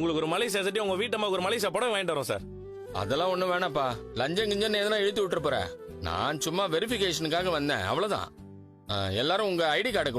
உங்களுக்கு ஒரு மலை சேர்த்துட்டு உங்க வீட்டம்மாவுக்கு ஒரு மலை சாப்பாடு வாங்கிட்டு வரோம் சார். அதெல்லாம் ஒண்ணும் வேணாப்பா. லஞ்சம் கிஞ்சம் எதனா இழுத்து விட்டுற போற. நான் சும்மா வெரிஃபிகேஷனுக்காக வந்தேன், அவ்வளவுதான். எல்லாரும் உங்க ஐடி கார்டை